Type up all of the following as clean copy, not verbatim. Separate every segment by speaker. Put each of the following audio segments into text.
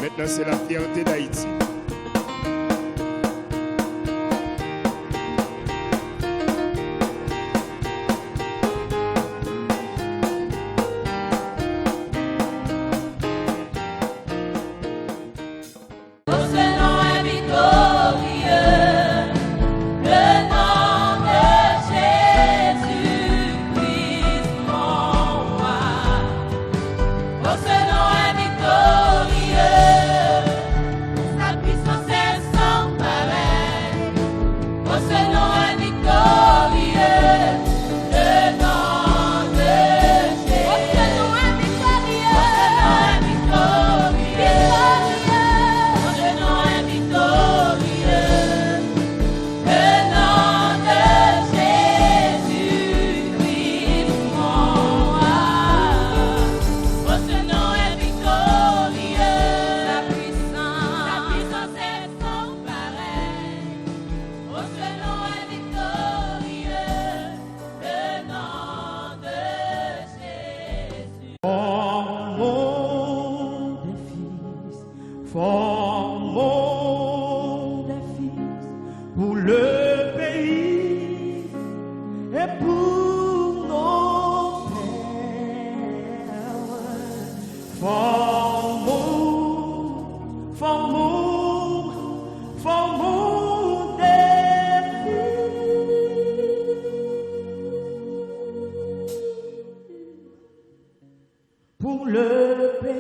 Speaker 1: Maintenant, c'est la fierté d'Haïti.
Speaker 2: Formons des fils pour le pays et pour nos pères. Formons des fils pour le pays.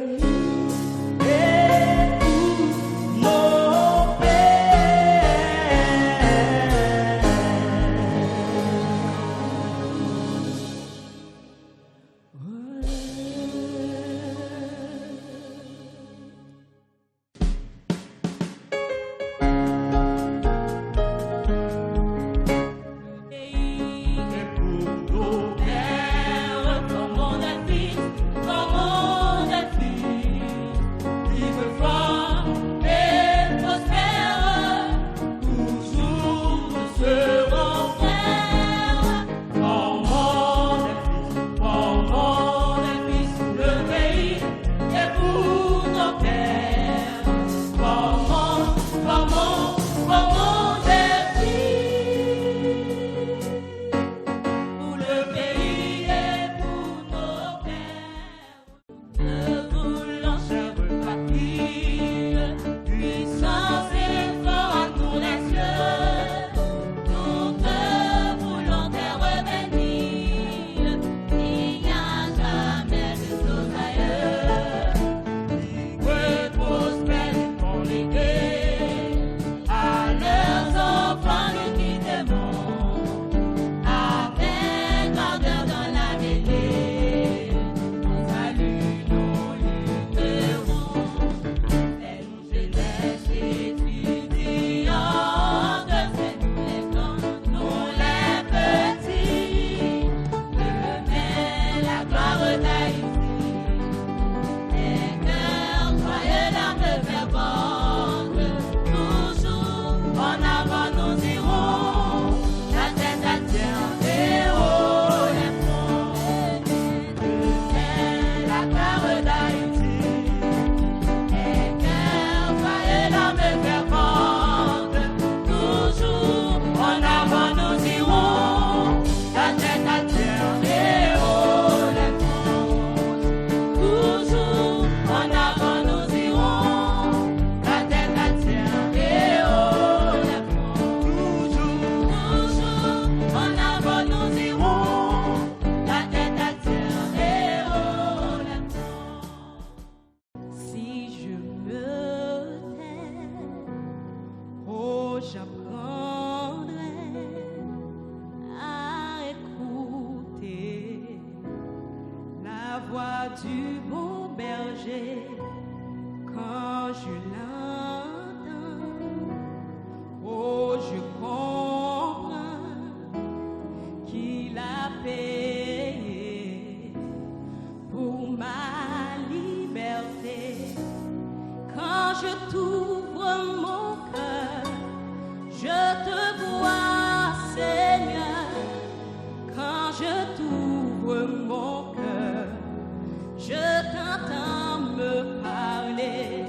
Speaker 3: Du bon berger, quand je l'entends, oh, je comprends qu'il a payé pour ma liberté. Quand je t'ouvre mon cœur, je te vois, Seigneur. Quand je t'ouvre mon cœur, je t'entends me parler.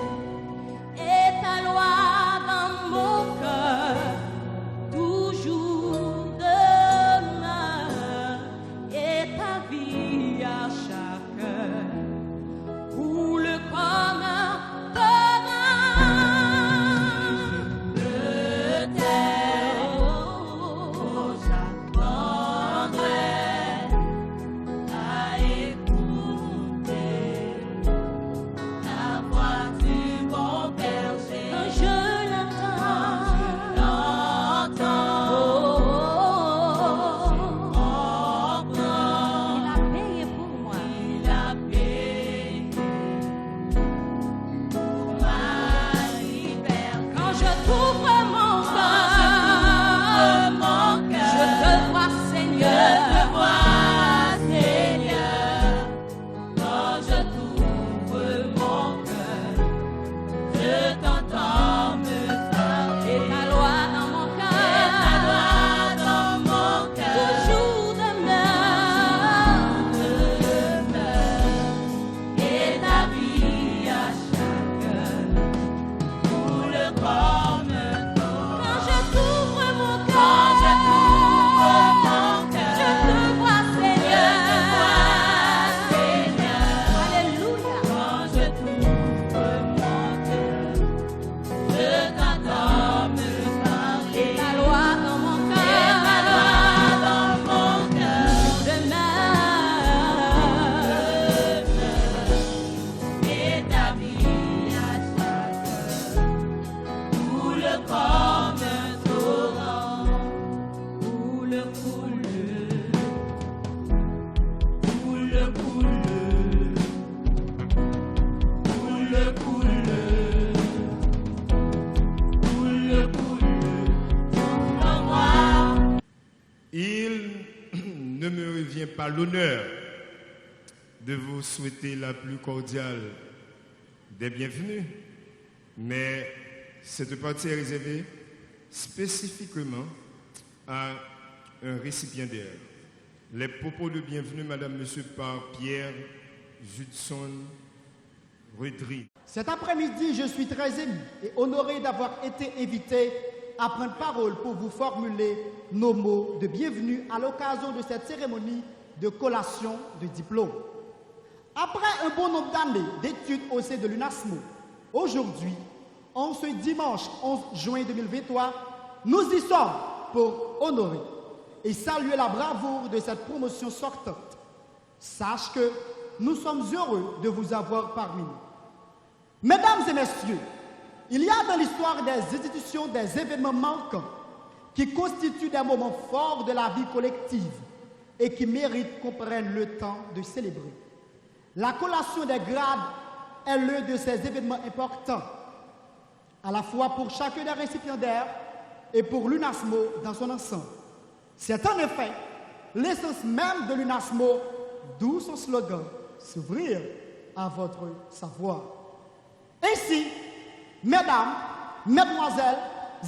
Speaker 1: pas l'honneur de vous souhaiter la plus cordiale des bienvenues, mais cette partie est réservée spécifiquement à un récipiendaire. Les propos de bienvenue, Madame, Monsieur, par Pierre Judson Redry.
Speaker 4: Cet après-midi, je suis très ému et honoré d'avoir été invité à prendre parole pour vous formuler nos mots de bienvenue à l'occasion de cette cérémonie de collation de diplôme. Après un bon nombre d'années d'études au sein de l'UNASMO, aujourd'hui, en ce dimanche 11 juin 2023, nous y sommes pour honorer et saluer la bravoure de cette promotion sortante. Sache que nous sommes heureux de vous avoir parmi nous. Mesdames et messieurs, il y a dans l'histoire des institutions des événements marquants qui constituent des moments forts de la vie collective et qui méritent qu'on prenne le temps de célébrer. La collation des grades est l'un de ces événements importants, à la fois pour chacun des récipiendaires et pour l'UNASMO dans son ensemble. C'est en effet l'essence même de l'UNASMO, d'où son slogan « S'ouvrir à votre savoir ». Ainsi, mesdames, mesdemoiselles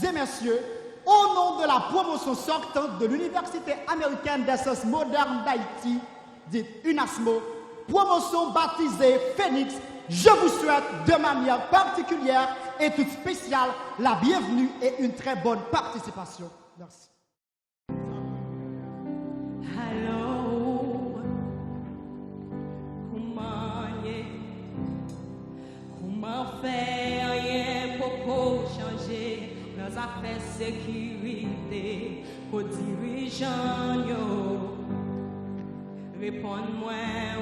Speaker 4: et messieurs, au nom de la promotion sortante de l'Université américaine des sciences modernes d'Haïti, dite UNASMO, promotion baptisée Phoenix, je vous souhaite de manière particulière et toute spéciale la bienvenue et une très bonne participation. Merci.
Speaker 3: Hello, comment faire rien pour changer nos affaires sécurité pour dirigeants yo. Réponds-moi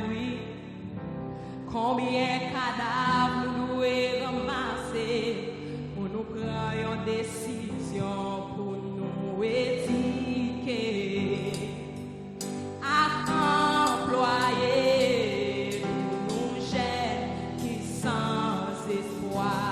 Speaker 3: oui. Combien de cadavres nous devons ramasser pour nous prendre une décision pour nous éduquer à employer nous jeunes qui sans espoir.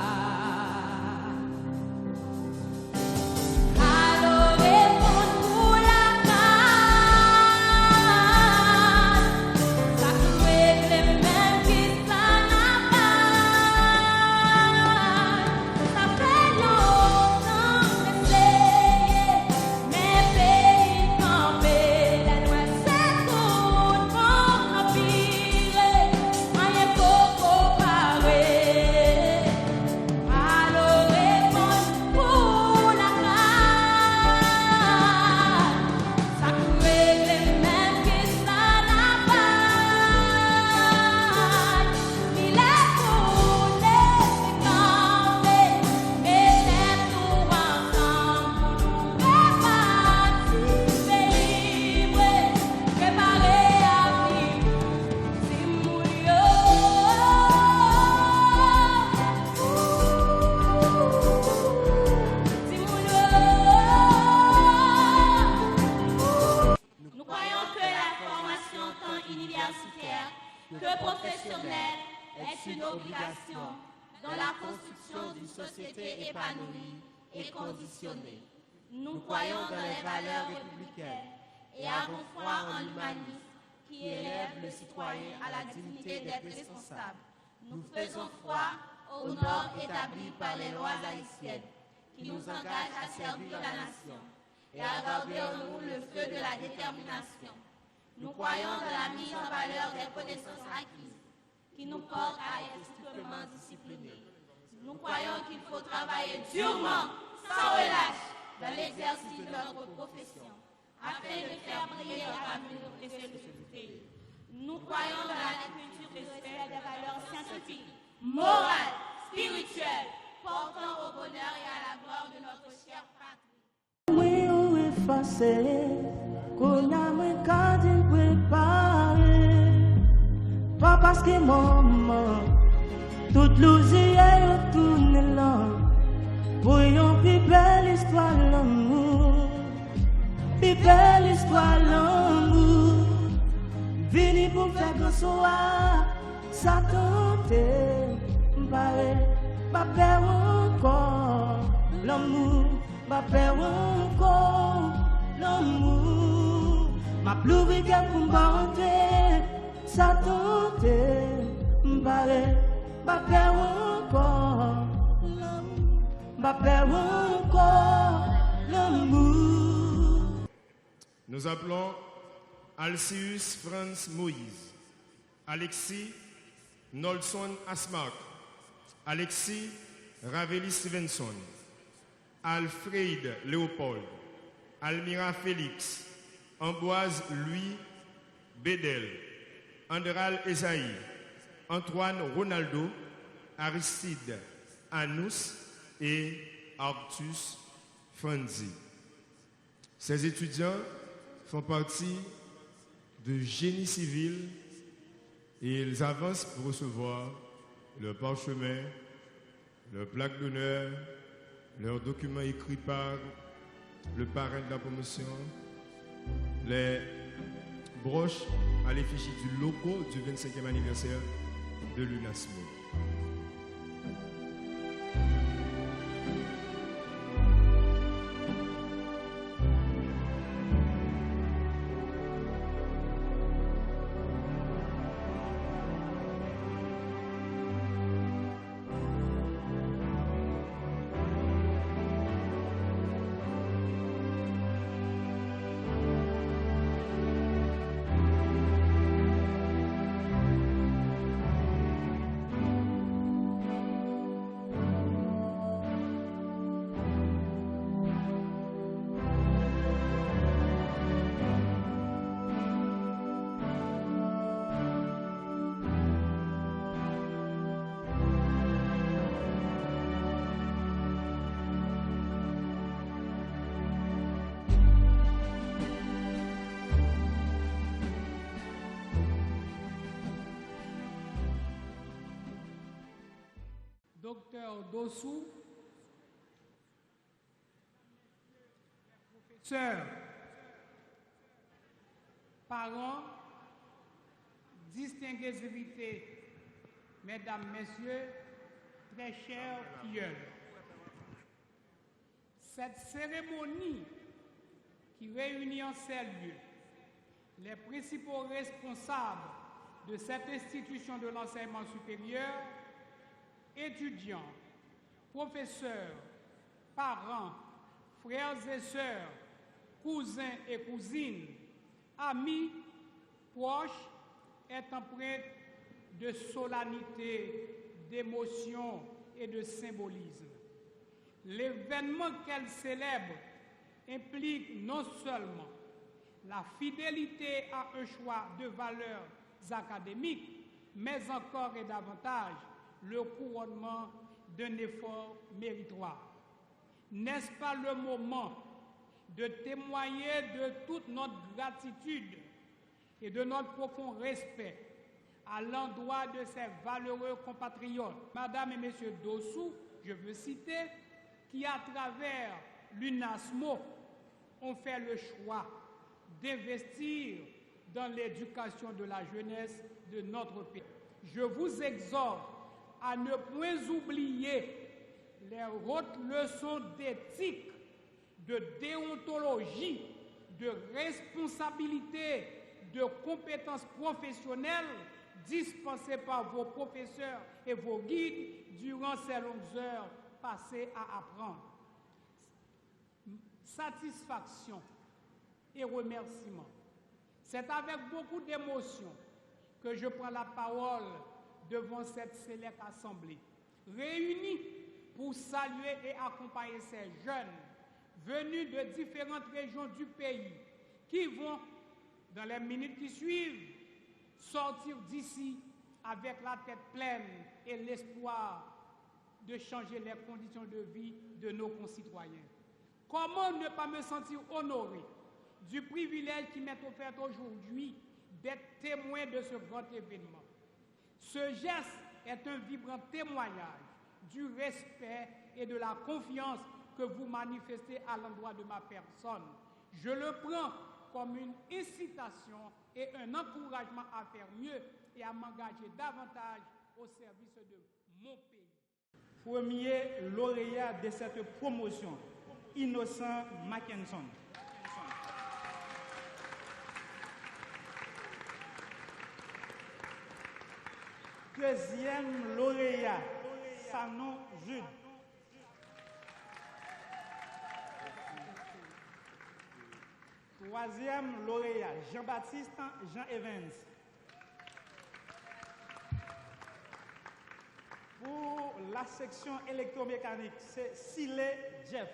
Speaker 5: Nous croyons dans les valeurs républicaines et avons foi en l'humanisme qui élève le citoyen à la dignité d'être responsable. Nous faisons foi aux normes établies par les lois haïtiennes qui nous engagent à servir la nation et à garder en nous le feu de la détermination. Nous croyons dans la mise en valeur des connaissances acquises qui nous portent à être strictement disciplinés. Nous croyons qu'il faut travailler durement, sans relâche, dans l'exercice de notre profession, afin de faire briller l'avenir de ce pays. Nous croyons dans la culture de respect des valeurs scientifiques, morales, spirituelles, portant au bonheur et à la gloire de notre chère patrie.
Speaker 2: Oui, ou effacé, qu'on a moins qu'à dire préparer. Pas parce que maman, toute l'ousière tourne là. Voyons plus belle histoire l'amour, plus belle histoire l'amour. Vini pour faire grand soir, ça tente, pas perdre encore l'amour, pas perdre encore l'amour. Ma plus week-end pour m'entrer, ça tente, m'barrer, ma peur encore, ma peur encore, l'amour.
Speaker 1: Nous appelons Alcius Franz Moïse, Alexis Nolson Asmark, Alexis Raveli Stevenson, Alfred Léopold, Almira Félix, Ambroise Louis Bédel, Andral Esaïe, Antoine Ronaldo, Aristide Anous et Artus Franzi. Ces étudiants font partie de génie civil et ils avancent pour recevoir leur parchemin, leur plaque d'honneur, leurs documents écrits par le parrain de la promotion, les broches à l'effigie du logo du 25e anniversaire de l'UNASMO.
Speaker 6: Docteur Dossou, professeurs, parents, distingués invités, mesdames, messieurs, très chers filleuls. Cette cérémonie qui réunit en ces lieux les principaux responsables de cette institution de l'enseignement supérieur, étudiants, professeurs, parents, frères et sœurs, cousins et cousines, amis, proches, est empreinte de solennité, d'émotion et de symbolisme. L'événement qu'elle célèbre implique non seulement la fidélité à un choix de valeurs académiques, mais encore et davantage le couronnement d'un effort méritoire. N'est-ce pas le moment de témoigner de toute notre gratitude et de notre profond respect à l'endroit de ces valeureux compatriotes, Madame et Messieurs Dossou, je veux citer, qui à travers l'UNASMO ont fait le choix d'investir dans l'éducation de la jeunesse de notre pays. Je vous exhorte à ne point oublier les hautes leçons d'éthique, de déontologie, de responsabilité, de compétences professionnelles dispensées par vos professeurs et vos guides durant ces longues heures passées à apprendre. Satisfaction et remerciement. C'est avec beaucoup d'émotion que je prends la parole devant cette célèbre assemblée, réunie pour saluer et accompagner ces jeunes venus de différentes régions du pays qui vont, dans les minutes qui suivent, sortir d'ici avec la tête pleine et l'espoir de changer les conditions de vie de nos concitoyens. Comment ne pas me sentir honoré du privilège qui m'est offert aujourd'hui d'être témoin de ce grand événement? Ce geste est un vibrant témoignage du respect et de la confiance que vous manifestez à l'endroit de ma personne. Je le prends comme une incitation et un encouragement à faire mieux et à m'engager davantage au service de mon pays.
Speaker 7: Premier lauréat de cette promotion, Innocent Mackinson. Deuxième lauréat, Sanon Jude. Troisième lauréat, Jean-Baptiste Jean Evans. Pour la section électromécanique, c'est Silé Jeff.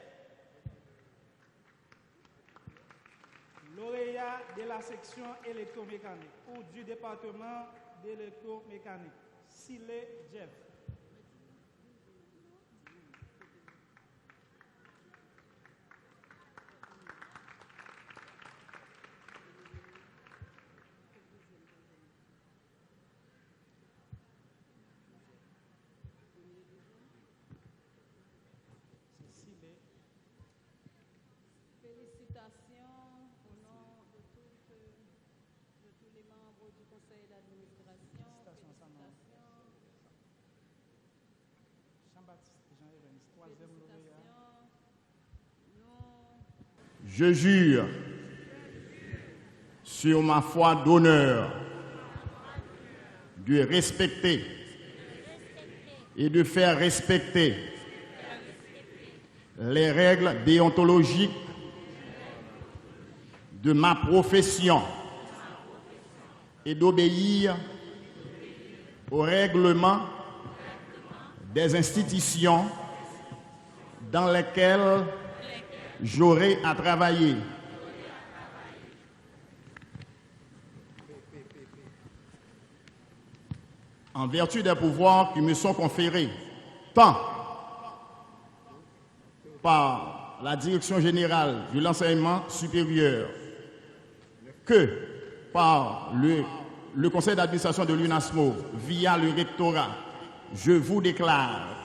Speaker 7: Lauréat de la section électromécanique ou du département d'électromécanique, Silé Jeff.
Speaker 3: Félicitations au nom de tous les membres du conseil d'administration. Félicitations.
Speaker 7: Jean-Baptiste Jean Evans, troisième lauréat.
Speaker 8: Je jure sur ma foi d'honneur de respecter et de faire respecter les règles déontologiques de ma profession et d'obéir aux règlements des institutions dans lesquelles j'aurai à travailler. En vertu des pouvoirs qui me sont conférés, tant par la Direction générale de l'enseignement supérieur que par le conseil d'administration de l'UNASMO via le rectorat, je vous déclare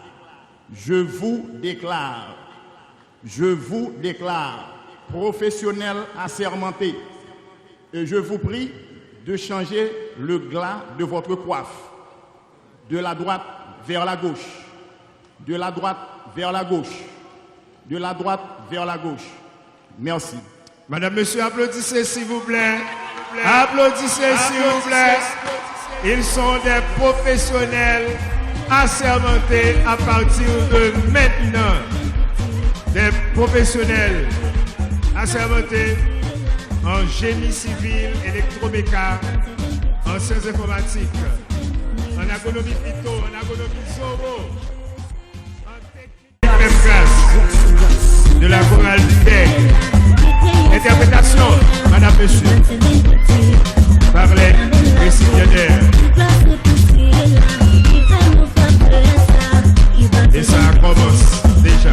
Speaker 8: professionnel assermenté et je vous prie de changer le glas de votre coiffe de la droite vers la gauche, de la droite vers la gauche, de la droite vers la gauche. Merci.
Speaker 1: Madame, Monsieur, applaudissez s'il vous plaît. Applaudissez s'il vous plaît. Ils sont des professionnels assermentés à partir de maintenant. Des professionnels assermentés en génie civil, électroméca, en sciences informatiques, en agronomie phyto, en agronomie zoro, en technique même classe de la chorale du Bec. Interprétation, Madame, Monsieur, par les récipiendaires. Et ça commence déjà.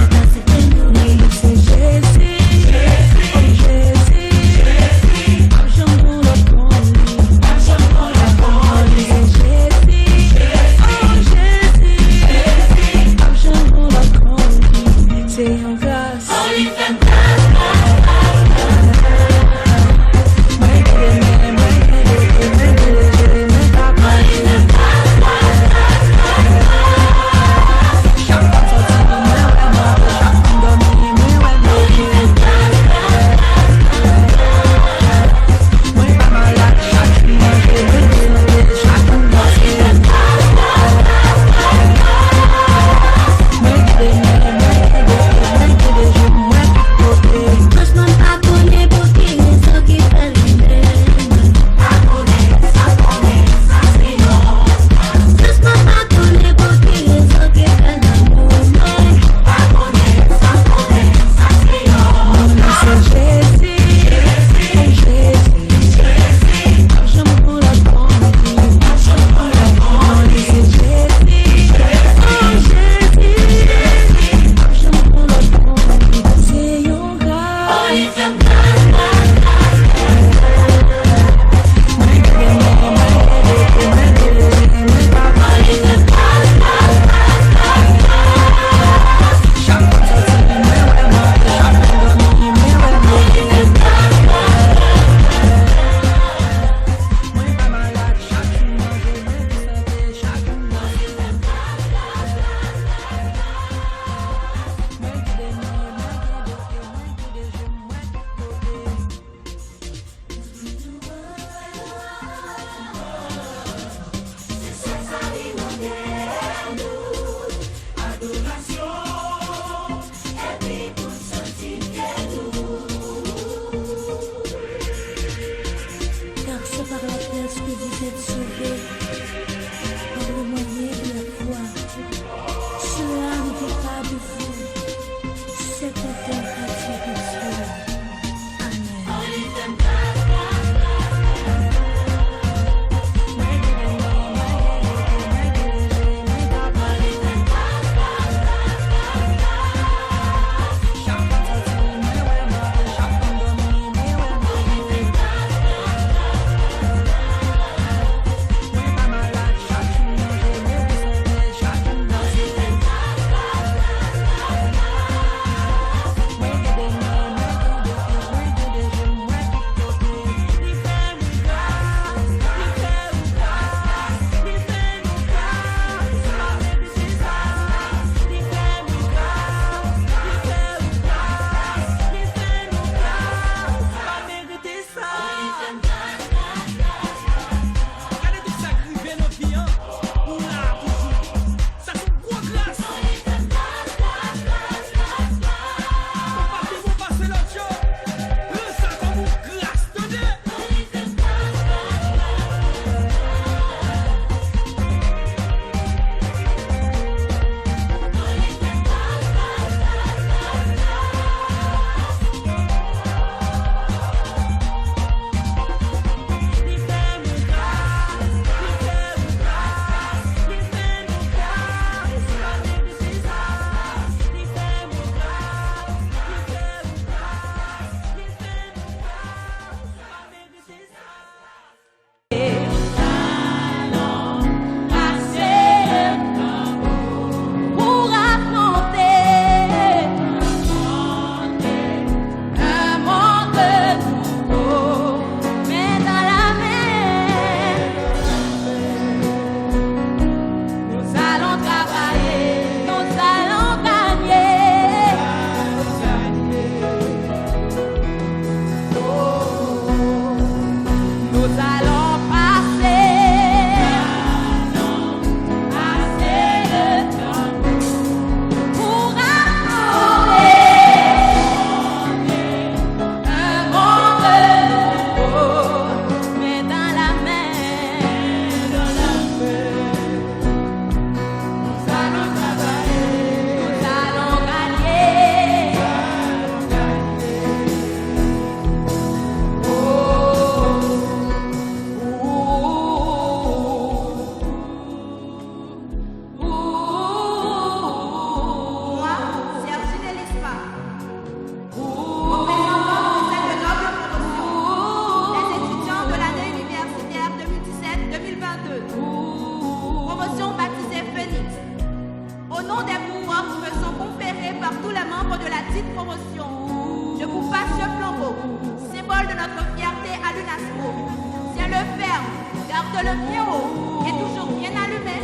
Speaker 5: le bien haut et toujours bien allumé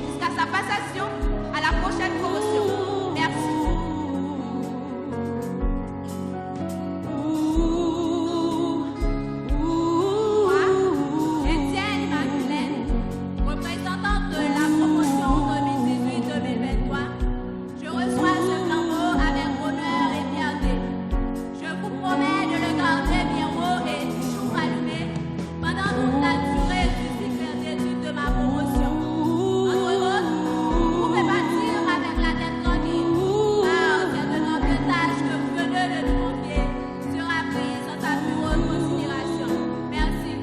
Speaker 5: jusqu'à sa passation à la prochaine promotion. Merci. Moi, Étienne Immaculée, représentante de la promotion 2018-2023, je reçois ce flambeau avec honneur et fierté. Je vous promets de le garder bien haut et toujours allumé pendant toute la durée du cycle d'études de ma promotion. Entre autres, vous pouvez bâtir avec la tête tranquille, car cette noble tâche que vous venez de nous confier sera prise en sa plus haute considération. Merci.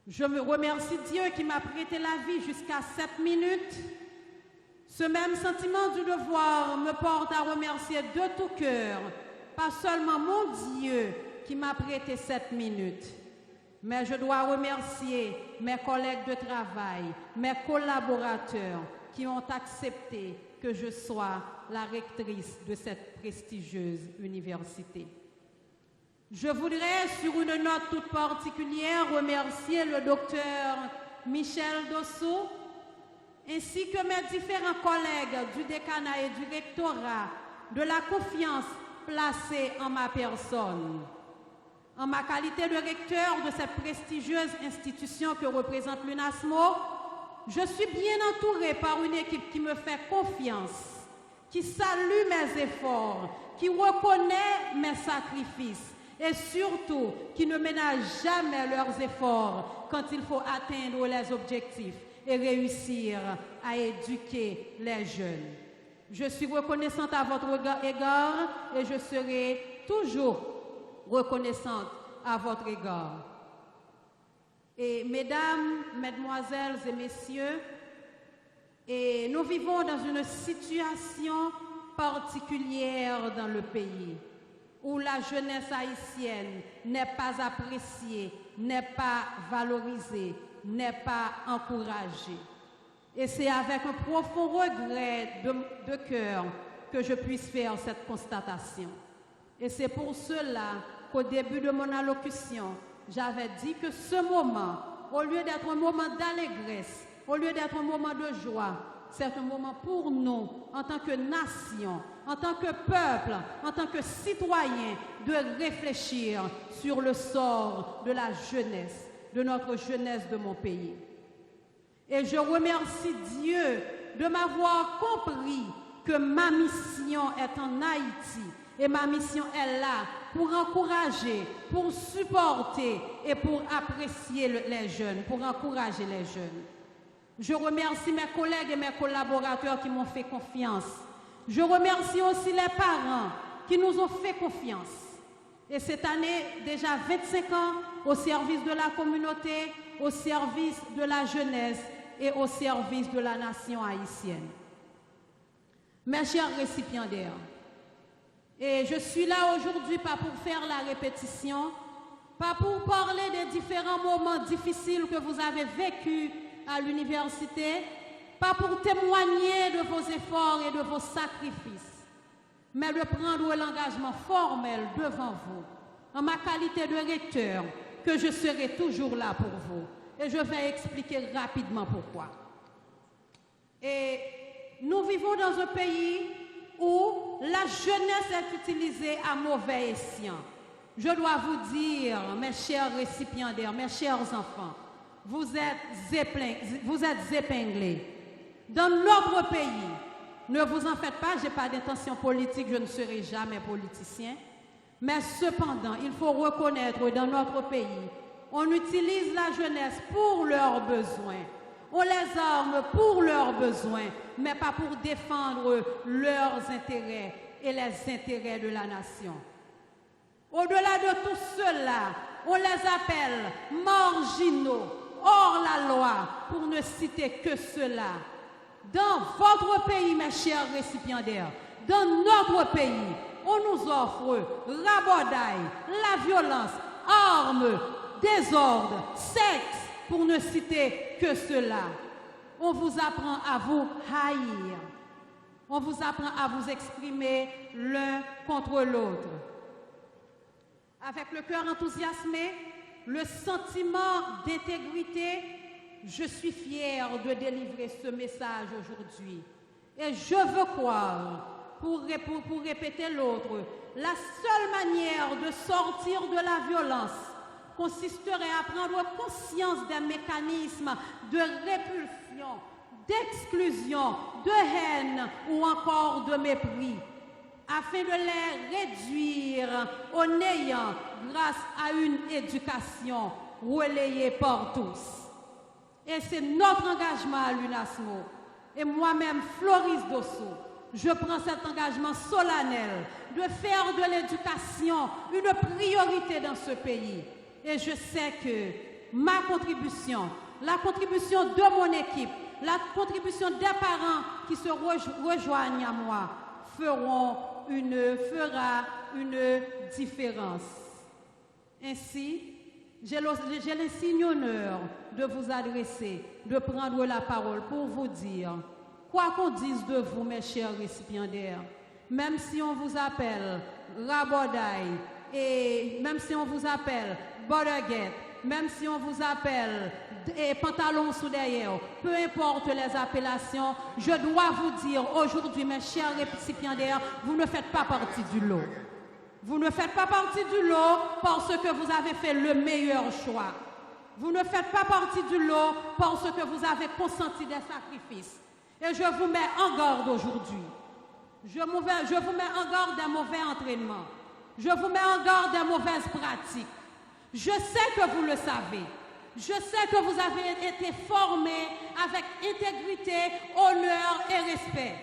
Speaker 3: Je me remercie Dieu qui m'a prêté la vie jusqu'à 7 minutes. Ce même sentiment du devoir me porte à remercier de tout cœur, pas seulement mon Dieu qui m'a prêté 7 minutes, mais je dois remercier mes collègues de travail, mes collaborateurs qui ont accepté que je sois la rectrice de cette prestigieuse université. Je voudrais, sur une note toute particulière, remercier le docteur Michel Dossou, ainsi que mes différents collègues du décanat et du rectorat de la confiance placée en ma personne. En ma qualité de recteur de cette prestigieuse institution que représente l'UNASMO, je suis bien entourée par une équipe qui me fait confiance, qui salue mes efforts, qui reconnaît mes sacrifices et surtout qui ne ménage jamais leurs efforts quand il faut atteindre les objectifs et réussir à éduquer les jeunes. Je suis reconnaissante à votre égard et je serai toujours reconnaissante à votre égard. Et mesdames, mesdemoiselles et messieurs, et nous vivons dans une situation particulière dans le pays où la jeunesse haïtienne n'est pas appréciée, n'est pas valorisée, n'est pas encouragée. Et c'est avec un profond regret de cœur que je puisse faire cette constatation. Et c'est pour cela qu'au début de mon allocution, j'avais dit que ce moment, au lieu d'être un moment d'allégresse, au lieu d'être un moment de joie, c'est un moment pour nous, en tant que nation, en tant que peuple, en tant que citoyens, de réfléchir sur le sort de la jeunesse, de notre jeunesse de mon pays. Et je remercie Dieu de m'avoir compris que ma mission est en Haïti et ma mission est là pour encourager, pour supporter et pour apprécier les jeunes, pour encourager les jeunes. Je remercie mes collègues et mes collaborateurs qui m'ont fait confiance. Je remercie aussi les parents qui nous ont fait confiance. Et cette année, déjà 25 ans au service de la communauté, au service de la jeunesse et au service de la nation haïtienne. Mes chers récipiendaires, et je suis là aujourd'hui pas pour faire la répétition, pas pour parler des différents moments difficiles que vous avez vécus à l'université, pas pour témoigner de vos efforts et de vos sacrifices, mais de prendre l'engagement formel devant vous, en ma qualité de recteur, que je serai toujours là pour vous. Et je vais expliquer rapidement pourquoi. Et nous vivons dans un pays où la jeunesse est utilisée à mauvais escient. Je dois vous dire, mes chers récipiendaires, mes chers enfants, vous êtes épinglés. Dans notre pays, ne vous en faites pas, je n'ai pas d'intention politique, je ne serai jamais politicien. Mais cependant, il faut reconnaître que dans notre pays, on utilise la jeunesse pour leurs besoins. On les arme pour leurs besoins, mais pas pour défendre leurs intérêts et les intérêts de la nation. Au-delà de tout cela, on les appelle marginaux, hors la loi, pour ne citer que cela. Dans votre pays, mes chers récipiendaires, dans notre pays, on nous offre rabodaille, la violence, armes, désordre, sexe, pour ne citer que cela. On vous apprend à vous haïr. On vous apprend à vous exprimer l'un contre l'autre. Avec le cœur enthousiasmé, le sentiment d'intégrité, je suis fière de délivrer ce message aujourd'hui. Et je veux croire, pour répéter l'autre, la seule manière de sortir de la violence consisterait à prendre conscience des mécanismes de répulsion, d'exclusion, de haine ou encore de mépris, afin de les réduire au néant grâce à une éducation relayée par tous. Et c'est notre engagement à l'UNASMO. Et moi-même, Floris Dosso, je prends cet engagement solennel de faire de l'éducation une priorité dans ce pays. Et je sais que ma contribution, la contribution de mon équipe, la contribution des parents qui se rejoignent à moi fera une différence. Ainsi, j'ai l'insigne honneur de vous adresser, de prendre la parole pour vous dire, quoi qu'on dise de vous, mes chers récipiendaires, même si on vous appelle Rabodaille, et même si on vous appelle Bordergate, même si on vous appelle pantalon sous derrière, peu importe les appellations, je dois vous dire aujourd'hui, mes chers récipiendaires, vous ne faites pas partie du lot. Vous ne faites pas partie du lot parce que vous avez fait le meilleur choix. Vous ne faites pas partie du lot parce que vous avez consenti des sacrifices. Et je vous mets en garde aujourd'hui. Je vous mets en garde d'un mauvais entraînement. Je vous mets en garde des mauvaises pratiques. Je sais que vous le savez. Je sais que vous avez été formés avec intégrité, honneur et respect.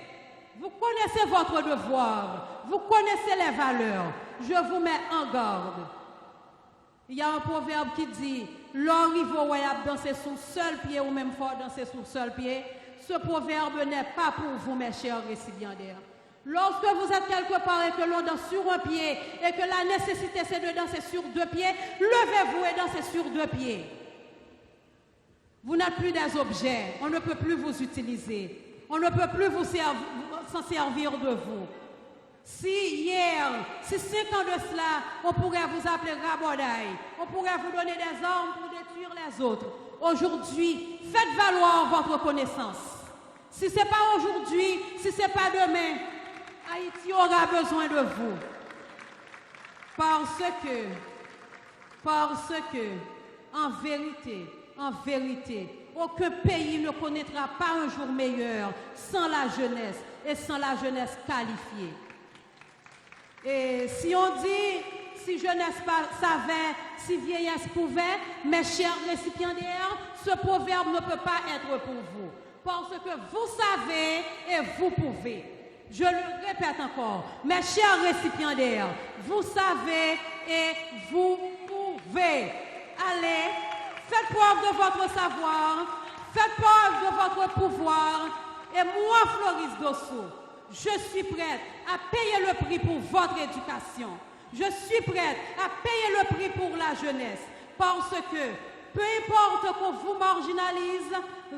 Speaker 3: Vous connaissez votre devoir. Vous connaissez les valeurs. Je vous mets en garde. Il y a un proverbe qui dit « L'homme il va danser sur seul pied ou même fort danser sur seul pied ». Ce proverbe n'est pas pour vous, mes chers récipiendaires. Lorsque vous êtes quelque part et que l'on danse sur un pied et que la nécessité c'est de danser sur deux pieds, levez-vous et dansez sur deux pieds. Vous n'êtes plus des objets, on ne peut plus vous utiliser, on ne peut plus s'en servir de vous. Si hier, si 5 ans de cela, on pourrait vous appeler rabodaï, on pourrait vous donner des armes pour détruire les autres. Aujourd'hui, faites valoir votre connaissance. Si ce n'est pas aujourd'hui, si ce n'est pas demain, Haïti aura besoin de vous. Parce que, en vérité, aucun pays ne connaîtra pas un jour meilleur sans la jeunesse et sans la jeunesse qualifiée. Et si on dit, si jeunesse savait, si vieillesse pouvait, mes chers récipiendaires, ce proverbe ne peut pas être pour vous. Parce que vous savez et vous pouvez. Je le répète encore, mes chers récipiendaires, vous savez et vous pouvez. Allez, faites preuve de votre savoir, faites preuve de votre pouvoir. Et moi, Floris Dosso, je suis prête à payer le prix pour votre éducation. Je suis prête à payer le prix pour la jeunesse. Parce que, peu importe qu'on vous marginalise,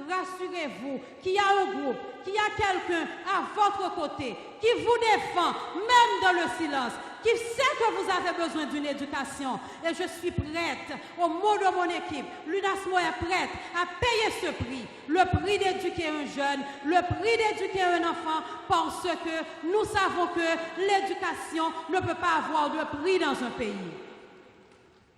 Speaker 3: rassurez-vous qu'il y a un groupe, qu'il y a quelqu'un à votre côté qui vous défend, même dans le silence, qui sait que vous avez besoin d'une éducation. Et je suis prête, au mot de mon équipe, l'UNASMO est prête à payer ce prix, le prix d'éduquer un jeune, le prix d'éduquer un enfant, parce que nous savons que l'éducation ne peut pas avoir de prix dans un pays.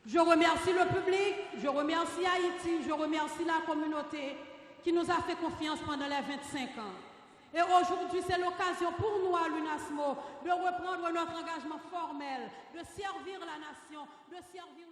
Speaker 3: Je remercie le public, je remercie Haïti, je remercie la communauté qui nous a fait confiance pendant les 25 ans. Et aujourd'hui, c'est l'occasion pour nous à l'UNASMO de reprendre notre engagement formel, de servir la nation, de servir